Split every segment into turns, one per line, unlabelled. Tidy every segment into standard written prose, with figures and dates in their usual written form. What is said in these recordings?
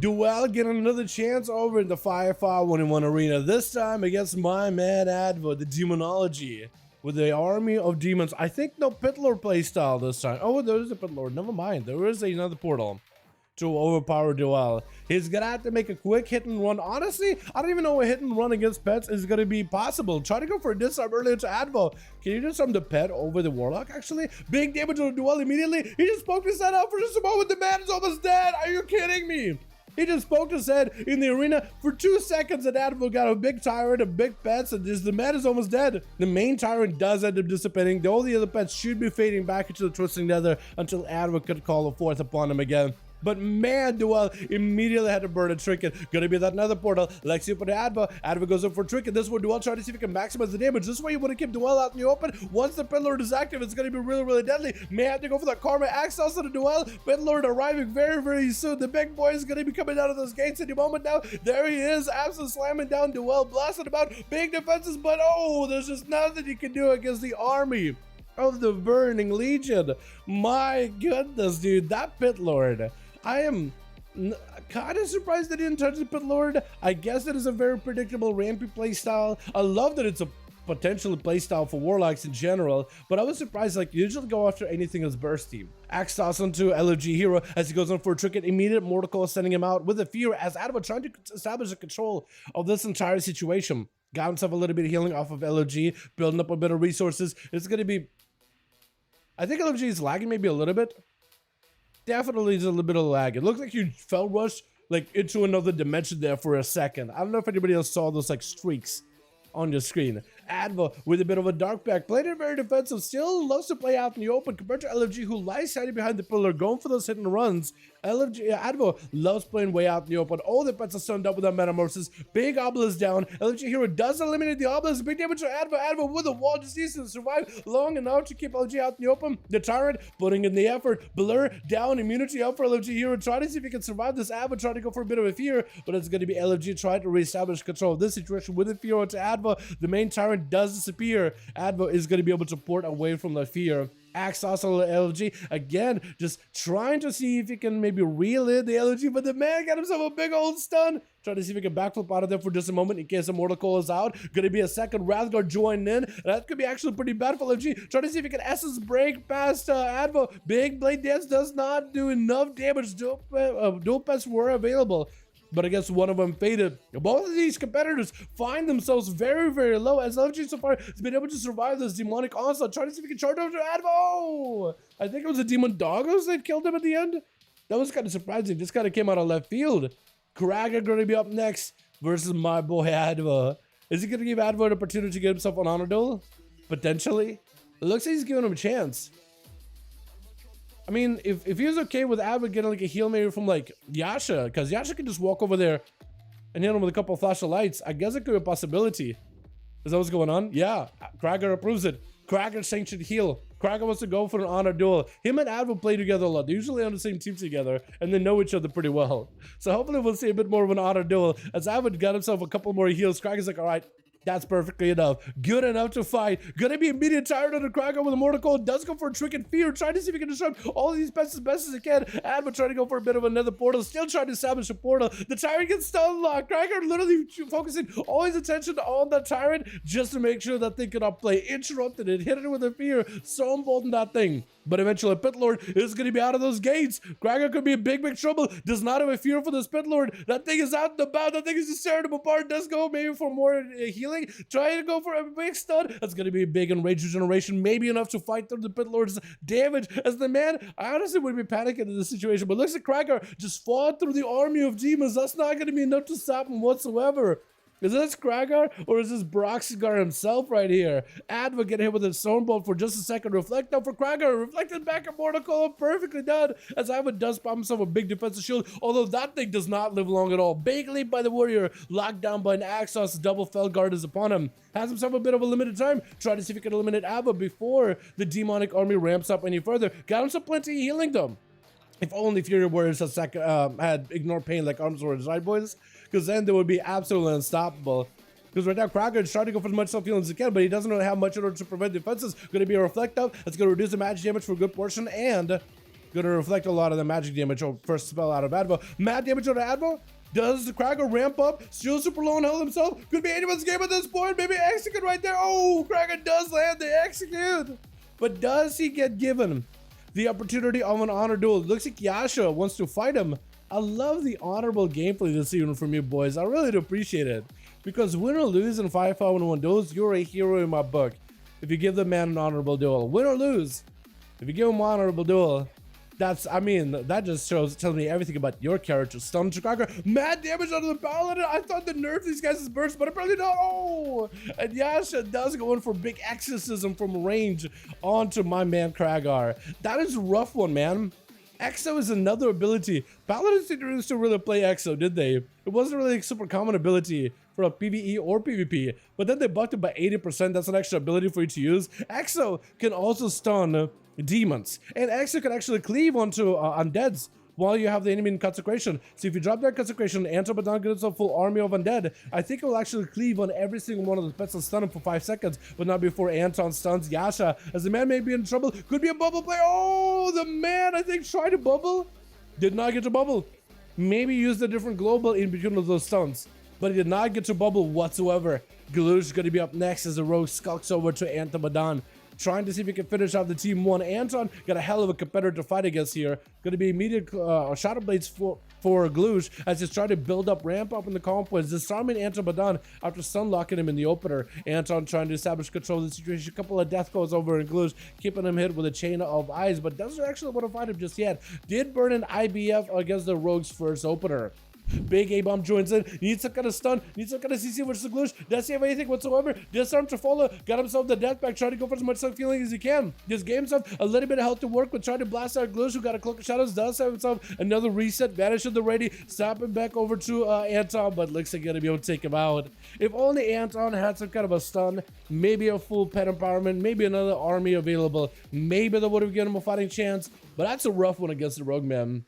Duel getting another chance over in the 5v5 1v1 arena, this time against my man Advo, the Demonology, with the army of demons. I think no Pitlord playstyle this time. Oh, there is a Pitlord, never mind. There is another portal to overpower Duel. He's gonna have to make a quick hit and run. Honestly, I don't even know a hit and run against pets is gonna be possible. Try to go for a disarm earlier to Advo. Can you disarm the pet over the warlock actually? Big damage on Duel immediately. He just poked his head out for just a moment. The man is almost dead. Are you kidding me? He just poked his head in the arena for 2 seconds and Advo got a big tyrant, a big pets, and just the man is almost dead. The main tyrant does end up dissipating. All the other pets should be fading back into the Twisting Nether until Advo could call a fourth upon him again. But man, Duel immediately had to burn a trinket. Gonna be that another portal. Lexi put Adva. Adva goes up for a trinket. This one, Duel trying to see if he can maximize the damage. This way you want to keep Duel out in the open. Once the Pitlord is active, it's gonna be really, really deadly. May have to go for that Karma Axe also to Duel. Pitlord arriving very, very soon. The big boy is gonna be coming out of those gates any moment now. There he is, absolutely slamming down Duel, blasting about big defenses, but oh, there's just nothing you can do against the army of the Burning Legion. My goodness, dude, that Pitlord. I am kind of surprised they didn't touch the Pitlord. I guess it is a very predictable rampy playstyle. I love that it's a potential playstyle for warlocks in general, but I was surprised, like, you usually go after anything that's bursty. Axe toss onto LFG Hero as he goes on for a trinket. Immediate Mortal Coil sending him out with a fear as Adva trying to establish the control of this entire situation. Got himself a little bit of healing off of LFG, building up a bit of resources. It's going to be... I think LFG is lagging maybe a little bit. Definitely is a little bit of lag. It looks like you fell rush like into another dimension there for a second. I don't know if anybody else saw those like streaks on your screen. Adva with a bit of a dark back, played it very defensive, still loves to play out in the open compared to LFG, who lies hiding behind the pillar, going for those hit and runs. Adva loves playing way out in the open. All the pets are stunned up with that Metamorphosis. Big Obelisk down. LFG Hero does eliminate the Obelisk. Big damage to Adva. Adva with a wall just needs to survive long enough to keep LFG out in the open. The Tyrant putting in the effort. Blur down, immunity up for LFG Hero. Trying to see if he can survive this. Adva trying to go for a bit of a fear, but it's going to be LFG trying to reestablish control of this situation with a fear to Adva. The main Tyrant does disappear. Adva is going to be able to port away from the fear. Axe also LG again, just trying to see if he can maybe reel in the LG, but the man got himself a big old stun. Trying to see if he can backflip out of there for just a moment in case the Mortal Coil is out. Gonna be a second Rathgar joining in. That could be actually pretty bad for LG. Trying to see if he can Essence break past Advo. Big Blade Dance does not do enough damage. Dual Pets were available, but I guess one of them faded. Both of these competitors find themselves very, very low as LFG so far has been able to survive this demonic onslaught. Trying to see if he can charge over to Advo. I think it was the Demon Doggos that killed him at the end. That was kind of surprising. Just kind of came out of left field. Kraga going to be up next versus my boy Advo. Is he going to give Advo an opportunity to get himself an honor duel? Potentially. It looks like he's giving him a chance. I mean, if he was okay with Adva getting like a heal maybe from like Yasha, because Yasha can just walk over there and hit him with a couple of flash of lights, I guess it could be a possibility. Is that what's going on? Yeah, Krager approves it. Krager sanctioned heal. Krager wants to go for an honor duel. Him and Adva play together a lot. They're usually on the same team together, and they know each other pretty well. So hopefully we'll see a bit more of an honor duel. As Adva got himself a couple more heals, Krager's like, all right, that's perfectly enough. Good enough to fight. Gonna be immediate tired under Krager with a Mortal Coil. Does go for a trick and fear. Trying to see if he can disrupt all of these pets as best as he can. Adva trying to go for a bit of another portal. Still trying to establish a portal. The Tyrant gets stun locked. Krager literally focusing all his attention on the Tyrant just to make sure that thing cannot play. Interrupted it. Hit it with a fear. So emboldened that thing. But eventually Pitlord is going to be out of those gates. Krager could be in big, big trouble. Does not have a fear for this Pitlord. That thing is out and about. That thing is just tearing him apart. Does go maybe for more healing. Trying to go for a big stun. That's going to be a big enraged regeneration. Maybe enough to fight through the Pitlord's damage. As the man, I honestly would be panicking in this situation. But looks like Krager just fought through the army of demons. That's not going to be enough to stop him whatsoever. Is this Kragar or is this Broxigar himself right here? Adva get hit with a Stormbolt for just a second. Reflect now for Kragar. Reflected back at Mortal Coil. Perfectly done. As Adva does pop himself a big defensive shield. Although that thing does not live long at all. Big leap by the warrior. Locked down by an Axos. Double Fell Guard is upon him. Has himself a bit of a limited time. Try to see if he can eliminate Adva before the demonic army ramps up any further. Got himself plenty of healing though. If only Fury Warriors had Ignore Pain like Arms Warriors, right boys? Because then they would be absolutely unstoppable. Because right now, Krager is trying to go for as much self-healing as he can, but he doesn't really have much in order to prevent defenses. Going to be a Reflect Up. That's going to reduce the magic damage for a good portion. And Gonna reflect a lot of the magic damage or first spell out of Advo. Mad damage on Advo. Does the Kraken ramp up? Still super low on health himself. Could be anyone's game at this point. Maybe execute right there. Oh, Kraken does land the execute. But does he get given the opportunity of an honor duel? Looks like Yasha wants to fight him. I love the honorable gameplay this evening from you boys. I really do appreciate it. Because win or lose in 5v5 1v1 duels, you're a hero in my book. If you give the man an honorable duel. Win or lose, if you give him an honorable duel, that just tells me everything about your character. Stun Chicago, mad damage out of the paladin. I thought they nerfed these guys' burst, but apparently not. Oh, and Yasha does go in for big exorcism from range onto my man Kragar. That is a rough one, man. Exo is another ability. Paladins didn't used to really play Exo, did they? It wasn't really a super common ability for a PvE or PvP, but then they buffed it by 80%. That's an extra ability for you to use. Exo can also stun demons, and Exo can actually cleave onto undeads while you have the enemy in consecration. So if you drop that consecration, Antibadan gets a full army of undead. I think it will actually cleave on every single one of the pets and stun him for 5 seconds, but not before Anton stuns Yasha, as the man may be in trouble. Could be a bubble play. Oh, the man, I think, tried to bubble. Did not get to bubble. Maybe used a different global in between of those stuns, but he did not get to bubble whatsoever. Galush is going to be up next as the rogue skulks over to Antibadan, trying to see if he can finish off the team one. Anton got a hell of a competitor to fight against here. Going to be immediate Shadow Blades for Glush as he's trying to build up, ramp up in the conquest, disarming Antibadan after stun locking him in the opener. Anton trying to establish control of the situation. A couple of death goes over in Glush, keeping him hit with a chain of eyes, but doesn't actually want to fight him just yet. Did burn an IBF against the Rogue's first opener. Big A-bomb joins in, needs some kind of stun, needs some kind of CC versus Glush. Does he have anything whatsoever? Disarm Trafalgar, got himself the death back, trying to go for as much self healing as he can. This game's have a little bit of health to work with, trying to blast out Glush, who got a Cloak of Shadows, does have himself another reset, vanish of the ready, stopping back over to Anton, but looks like gonna be able to take him out. If only Anton had some kind of a stun, maybe a full pet empowerment, maybe another army available, maybe that would have given him a fighting chance, but that's a rough one against the Rogue man.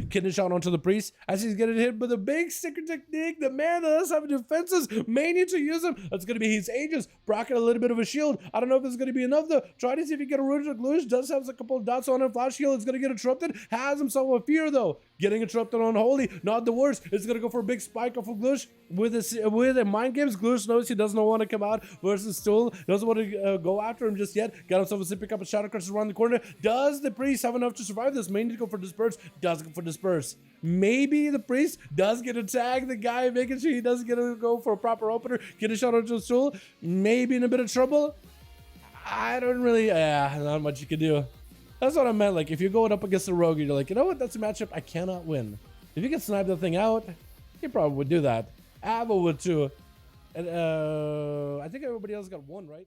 Kidney shot onto the priest as he's getting hit with a big sticker technique. The man that does have defenses may need to use them. That's going to be his Aegis. Bracket a little bit of a shield. I don't know if it's going to be enough though. Try to see if he can get a Rouge of Glush. Does have a couple of dots on him. Flash heal is going to get interrupted. Has himself a fear though. Getting interrupted on Holy. Not the worst. It's going to go for a big spike off of Glush. With a mind games, Glush knows he doesn't want to come out versus Stool. Doesn't want to go after him just yet. Got himself a pick up a Shadow Crushes around the corner. Does the priest have enough to survive this? May need to go for Disperse. Does go for Disperse. Maybe the priest does get to tag the guy, making sure he doesn't get to go for a proper opener. Get a shot onto the stool. Maybe in a bit of trouble. I don't really, not much you can do. That's what I meant. Like, if you're going up against a rogue, you're like, you know what? That's a matchup I cannot win. If you can snipe the thing out, you probably would do that. Avo would too. And I think everybody else got one, right?